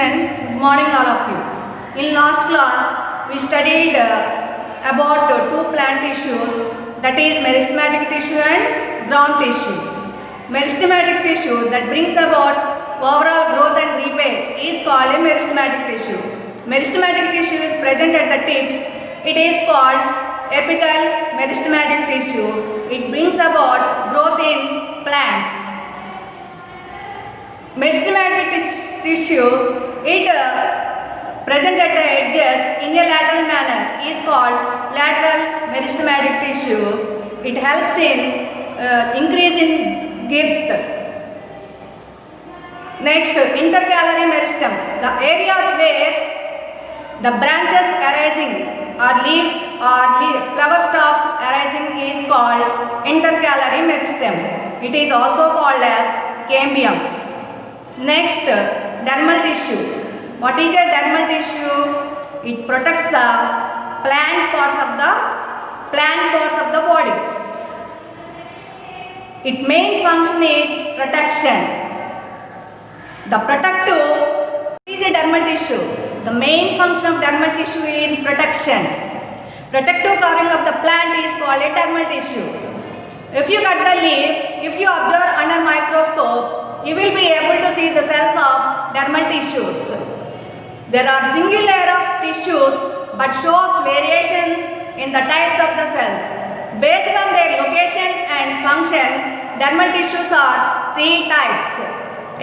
children, good morning all of you. In last class, we studied about two plant tissues, that is meristematic tissue and ground tissue. Meristematic tissue that brings about overall growth and repair is called a meristematic tissue. Meristematic tissue is present at the tips. It is called apical meristematic tissue. It brings about growth in plants. Meristematic tissue, it present at the edges in a lateral manner is called lateral meristematic tissue. It helps in increase in girth. Next, intercalary meristem, the areas where the branches arising or leaves or flower stalks arising is called intercalary meristem. It is also called as cambium. Next, dermal tissue. What is a dermal tissue? It protects the plant parts of the body. Its main function is protection. The protective is a dermal tissue. The main function of dermal tissue is protection. Protective covering of the plant is called a dermal tissue. If you cut the leaf, if you observe under microscope, you will be able to see the cells of dermal tissues. There are single layer of tissues but shows variations in the types of the cells. Based on their location and function, dermal tissues are three types: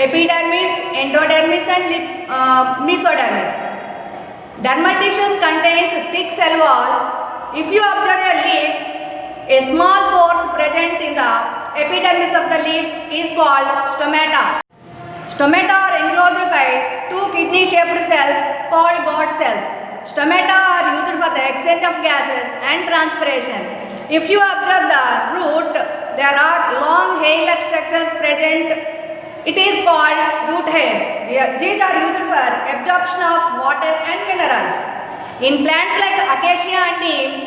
epidermis, endodermis and mesodermis. Dermal tissues contains thick cell wall. If you observe a leaf, a small pores present in the epidermis of the leaf is called stomata. Stomata are enclosed by two kidney-shaped cells called God cells. Stomata are used for the exchange of gases and transpiration. If you observe the root, there are long hair-like structures present. It is called root hairs. These are used for absorption of water and minerals. In plants like acacia and neem,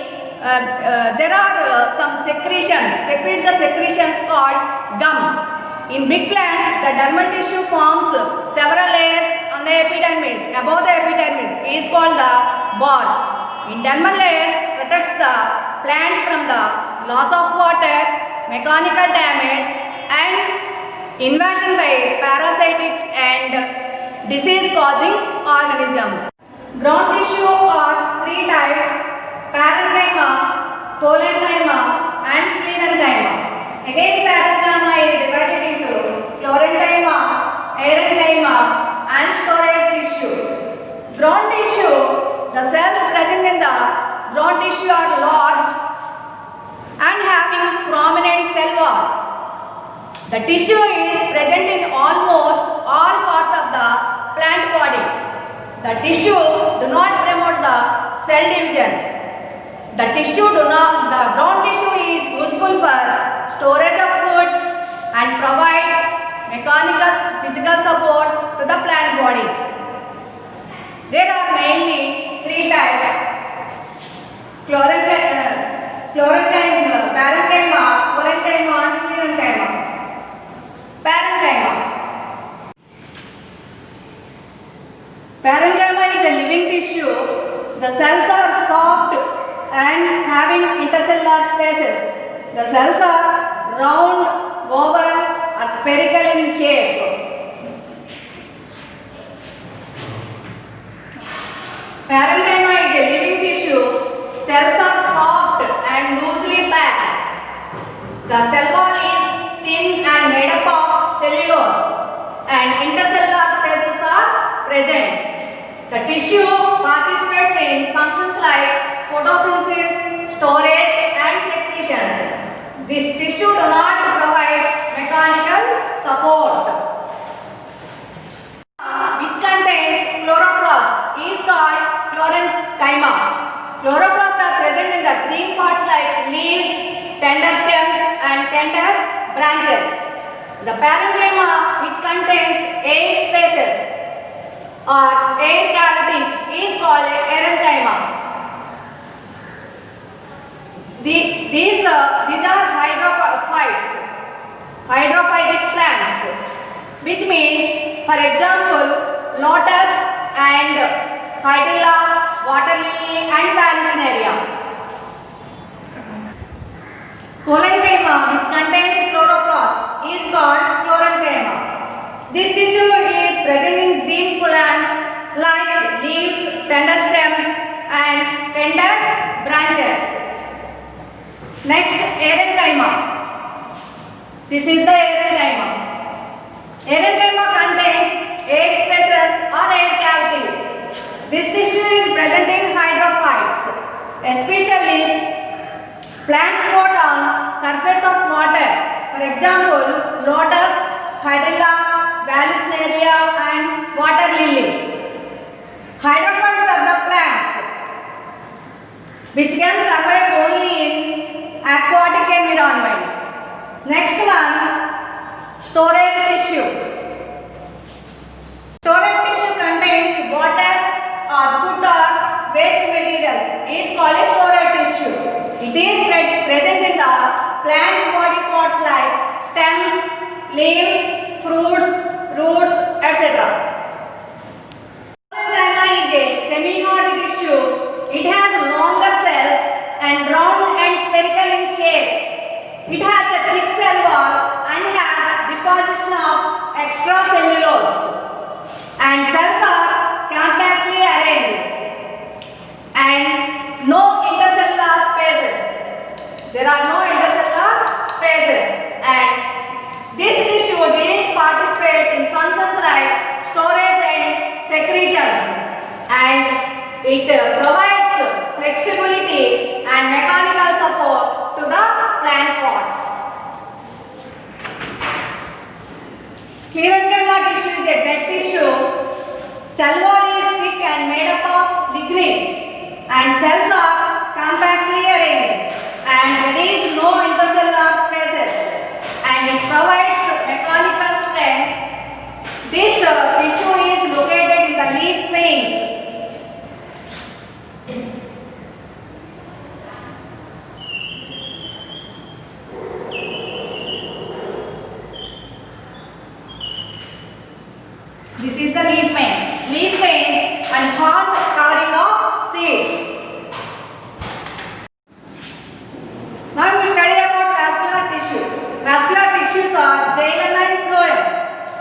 there are some secretions. The secretions called gum. In big plants, the dermal tissue forms several layers on the epidermis. Above the epidermis is called the ball. In dermal layers protects the plants from the loss of water, mechanical damage and invasion by parasitic and disease-causing organisms. Ground tissue are three types: parenchyma, collenchyma and sclerenchyma. Again, parenchyma is divided into chlorenchyma, aerenchyma and storage tissue. Ground tissue, the cells present in the ground tissue are large and having prominent cell wall. The tissue is present in almost all parts of the plant body. The tissue do not promote the cell division. The ground tissue is useful for storage of food and provide mechanical, physical support to the plant body. There are mainly three types: parenchyma, collenchyma and sclerenchyma. Parenchyma is a living tissue. The cells are soft and having intercellular spaces. The cells are round, oval or spherical in shape. Parenchyma is a living tissue. Cells are soft and loosely packed. The cell wall is thin and made up of cellulose and intercellular spaces are present. The tissue participates in functions like photosynthesis, storage and secretions. This tissue does not provide mechanical support. Which contains chloroplast is called chlorenchyma. Chloroplasts are present in the green parts like leaves, tender stems and tender branches. The parenchyma, which contains air spaces or air cavities, is called aerenchyma. These are hydrophytic plants, which means, for example, lotus Hydrilla, water lily and Vallisneria. Collenchyma, which contains chloroplast, is called Chlorenchyma. This tissue is present in green plants like leaves, tender stems and tender branches. Next, Erenchyma. This is the Erenchyma. Erenchyma contains 8 spaces or 8 cavities. This tissue is present in hydrophytes, especially plants grow on surface of water. For example, lotus, hydrilla, Vallisneria and water lily. Hydrophytes are the plants which can survive only in aquatic environment. Next one, storage tissue. Storage tissue contains water or food or waste material. It is called a storage tissue. It is present in the plant body parts like stems, leaves, fruits, roots, etc. Mesenchyma is a semi-hard tissue. It has longer cells and round and spherical in shape. It has a thick cell wall and has deposition of extracellulose. And cells are compactly arranged and no intercellular spaces. There are no intercellular spaces, and this tissue didn't participate in functions like storage and secretions, and it provides flexibility and mechanical support to the plant pots. Sclerenchyma tissue is a dead tissue. Cell wall is thick and made up of lignin, and cells are compactly arranged, and there is no intercellular spaces, and it provides mechanical strength. This tissue is located in the leaf veins. This is the leaf vein. Leaf veins and hard covering of seeds. Now we study about vascular tissue. Vascular tissues are xylem and phloem.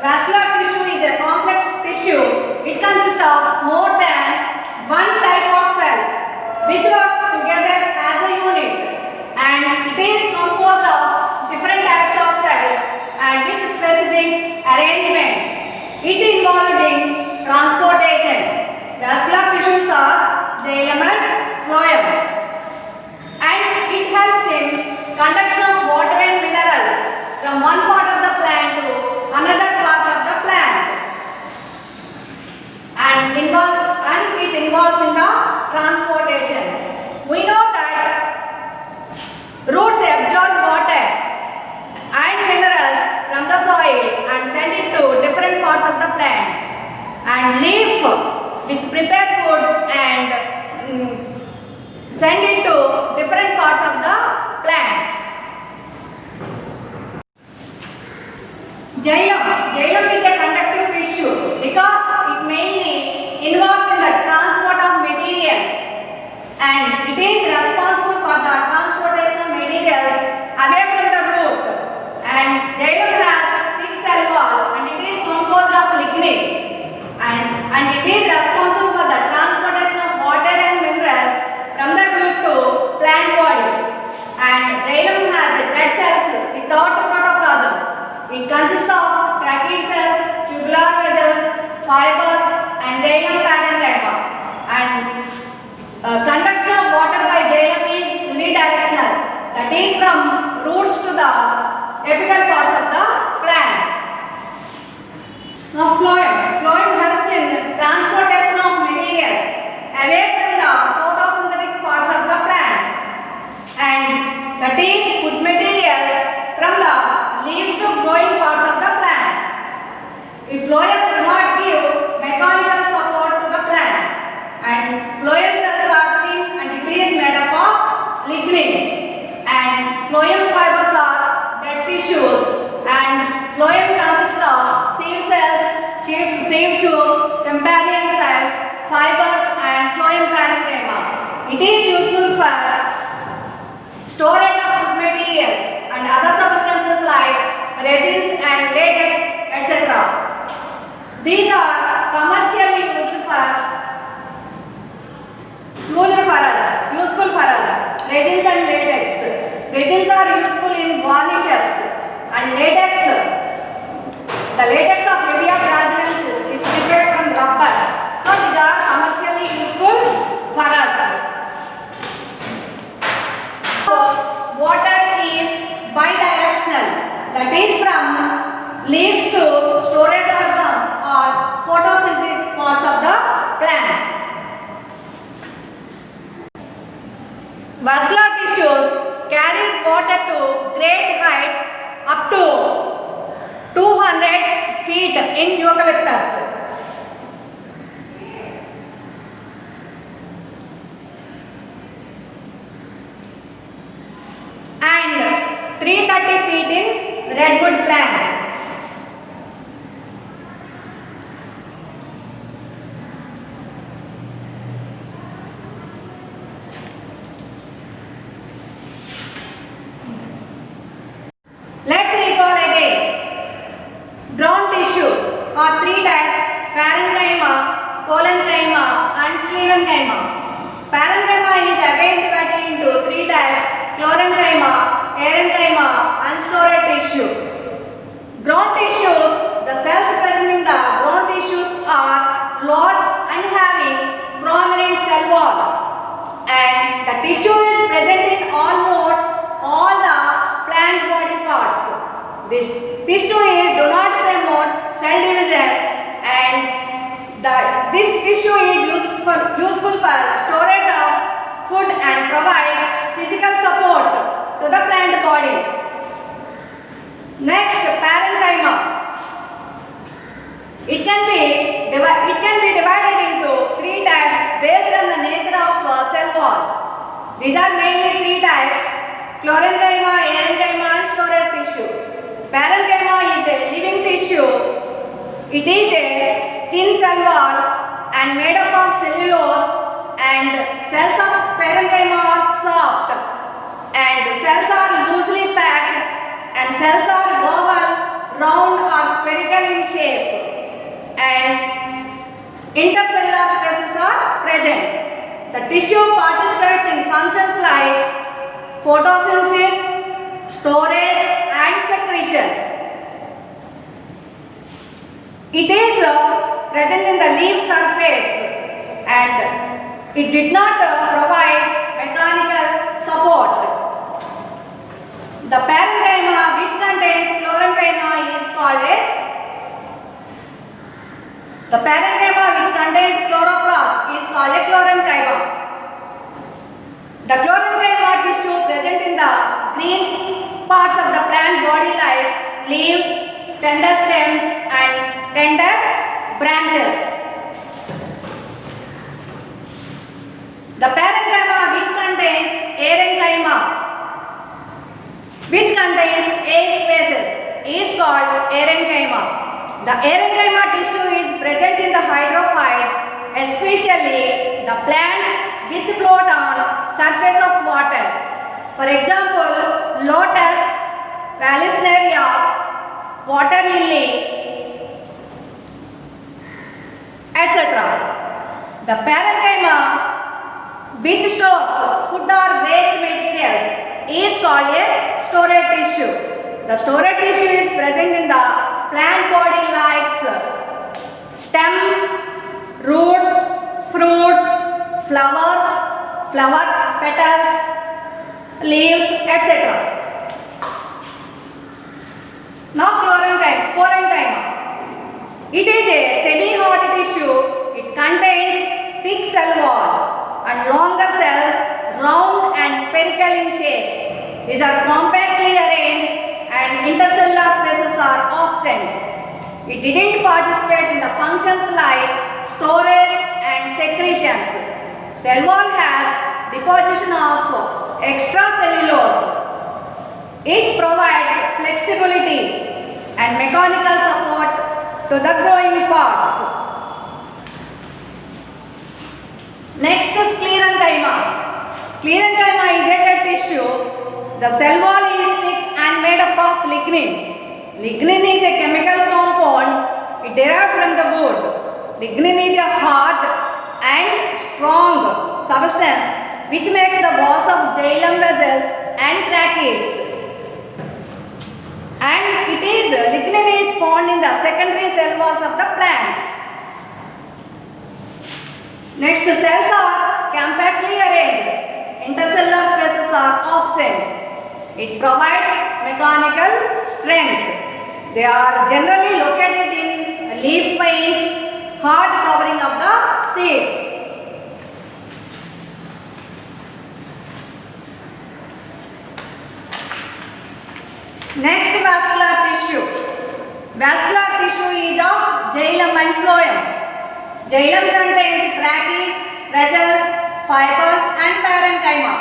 Vascular tissue is a complex tissue. It consists of more than one type of cells which work together as a unit, and it is composed of different types of cells and with specific arrangement. It involved in transportation. Vascular tissues are xylem and phloem, and it helps in conduction of water and minerals from one part of the plant to another part of the plant, and it involves in the transportation. We know that roots absorb water and minerals from the soil and send it to different parts of the plant, and leaf which prepare food and send it to different parts of the plants. Xylem is a conductive tissue because it mainly involves in the transport of materials, and it is responsible for the transportation of materials away from the root. And xylem has thick cell wall, and it is composed of lignin, and it is responsible for the transportation of water and minerals from the root to plant body. And xylem has dead cells without protoplasm. It consists of tracheids cells, tubular vessels, fibers, and xylem parenchyma. And conduction of water by xylem is unidirectional, that is from roots to the apical parts of the plant. Now phloem helps in transportation of materials away from the photosynthetic parts of the plant, and that is food material from the leaves to growing parts of the plant. If phloem cannot give mechanical support to the plant, and phloem cells are thin and it is made up of lignin, and phloem fibers are dead tissues, and phloem consists of seed cells, chief for storage of food materials and other substances like resins and latex, etc. These are commercially useful for us. Resins and latex. Resins are useful in varnishes, and latex, the latex of Hevea brasiliensis is prepared from rubber. So these are commercially useful for us. So water is bidirectional, that is from leaves to storage organs or photosynthetic parts of the plant. Vascular tissues carries water to great heights up to 200 feet in eucalyptus. And 330 feet in redwood plant. Let's recall again. Ground tissues are three types: parenchyma, collenchyma and sclerenchyma. Parenchyma is again divided into three types: chlorenchyma, parenchyma and storage tissue. Ground tissues, the cells present in the ground tissues are large and having prominent cell wall, and the tissue is present in almost all the plant body parts. This tissue do not promote cell division, and this tissue is useful for storage of food and provide physical support to the plant body. Next, parenchyma. It can be divided into three types based on the nature of cell wall. These are mainly three types: chlorenchyma, parenchyma and storage tissue. Parenchyma is a living tissue. It is a thin cell wall and made up of cellulose, and cells of parenchyma are soft, and cells are loosely packed, and cells are oval, round or spherical in shape, and intercellular spaces are present. The tissue participates in functions like photosynthesis, storage and secretion. It is present in the leaf surface, and it did not provide mechanical support. The parenchyma which contains chlorenchyma is called the parenchyma which contains chloroplast is called a chlorenchyma. The chlorenchyma tissue present in the green parts of the plant body like leaves, tender stems and tender branches. The parenchyma which contains parenchyma, which contains 8 spaces, is called parenchyma. The parenchyma tissue is present in the hydrophytes, especially the plants which float on surface of water. For example, lotus, vallisneria, water lily, etc. The parenchyma which stores food or waste materials is called a storage tissue. The storage tissue is present in the plant body like stem, roots, fruits, flowers, flower petals, leaves, etc. Now collenchyma. It is a semi-hard tissue. It contains thick cell wall and longer cells, round and spherical in shape. These are compactly arranged and intercellular spaces are absent. It didn't participate in the functions like storage and secretions. Cell wall has deposition of extracellulose. It provides flexibility and mechanical support to the growing parts. Next, sclerenchyma. Sclerenchyma is a dead tissue. The cell wall is thick and made up of lignin. Lignin is a chemical compound. It derives from the wood. Lignin is a hard and strong substance which makes the walls of xylem vessels and tracheids. And lignin is found in the secondary cell walls of the plants. Next, cells are compactly arranged. Intercellular stresses are absent. It provides mechanical strength. They are generally located in leaf veins, hard covering of the seeds. Next, vascular tissue. Vascular tissue is of xylem and phloem. Xylem contains tracheids, vessels, fibers and parenchyma.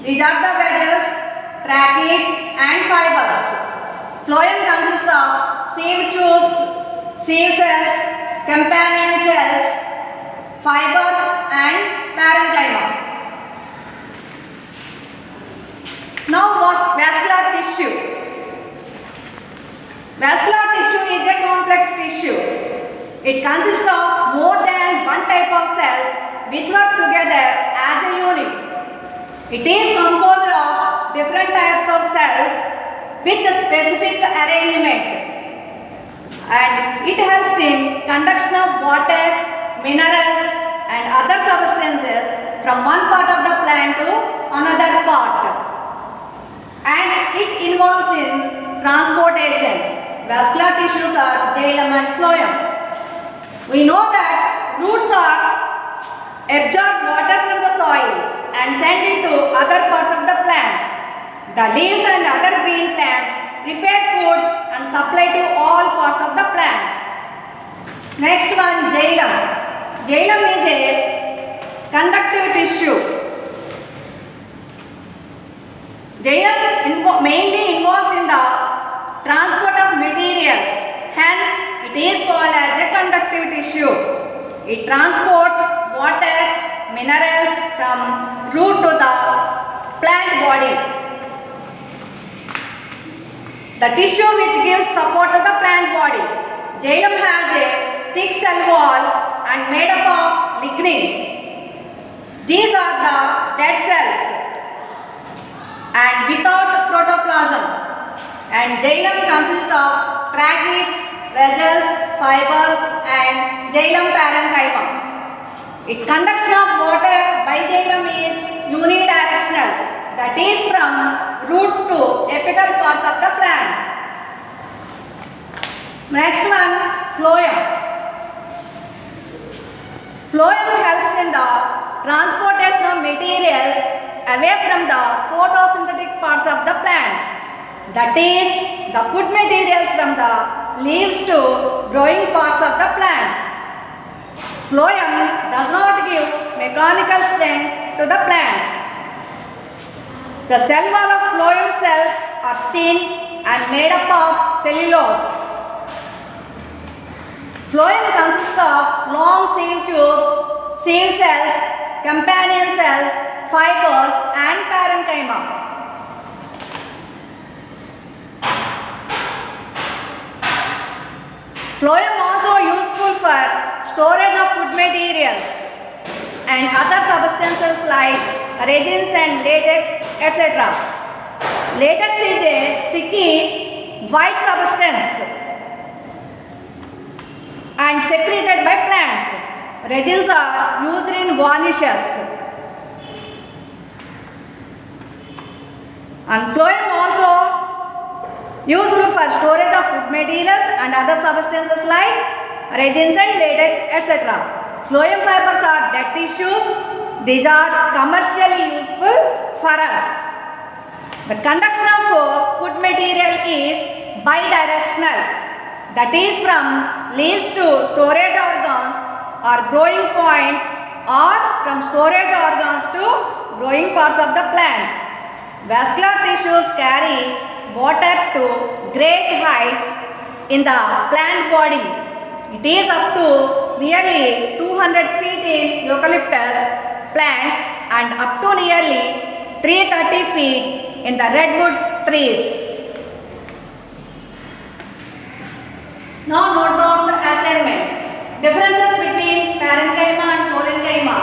These are the vessels, tracheids and fibers. Phloem consists of sieve tubes, sieve cells, companion cells, fibers and parenchyma. Now vascular tissue. Vascular tissue is a complex tissue. It consists of more than one type of cells which work together as a unit. It is composed of different types of cells with a specific arrangement, and it helps in conduction of water, minerals and other substances from one part of the plant to another part, and it involves in transportation. Vascular tissues are xylem and phloem. We know that roots are absorb water from the soil and send it to other parts of the plant. The leaves and other green plants prepare food and supply to all parts of the plant. Next one, xylem. Xylem is a conductive tissue. Xylem mainly involves in the transport of material. Hence, it is called as a conductive tissue. It transports water, minerals from root to the plant body. The tissue which gives support to the plant body. Xylem has a thick cell wall and made up of lignin. These are the dead cells and without protoplasm. And xylem consists of tracheids, vessels, fibers and xylem parenchyma. Its conduction of water by xylem is unidirectional, that is from roots to apical parts of the plant. Next one, phloem. Phloem helps in the transportation of materials away from the photosynthetic parts of the plants, that is the food materials from the leaves to growing parts of the plant. Phloem does not give mechanical strength to the plants. The cell wall of phloem cells are thin and made up of cellulose. Phloem consists of long sieve tubes, sieve cells, companion cells, fibers and parenchyma. Phloem also useful for storage of food materials and other substances like resins and latex, etc. Latex is a sticky white substance and secreted by plants. Resins are used in varnishes. And phloem also useful for storage of food materials and other substances like resins and latex, etc. Phloem fibers are dead tissues. These are commercially useful for us. The conduction of food material is bidirectional, that is from leaves to storage organs or growing points, or from storage organs to growing parts of the plant. Vascular tissues carry water to great heights in the plant body. It is up to nearly 200 feet in eucalyptus plants and up to nearly 330 feet in the redwood trees. Now note down the assignment. Differences between parenchyma and parenchyma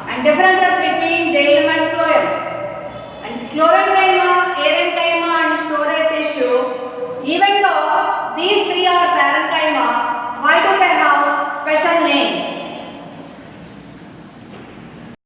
and differences between xylem and phloem. And chlorine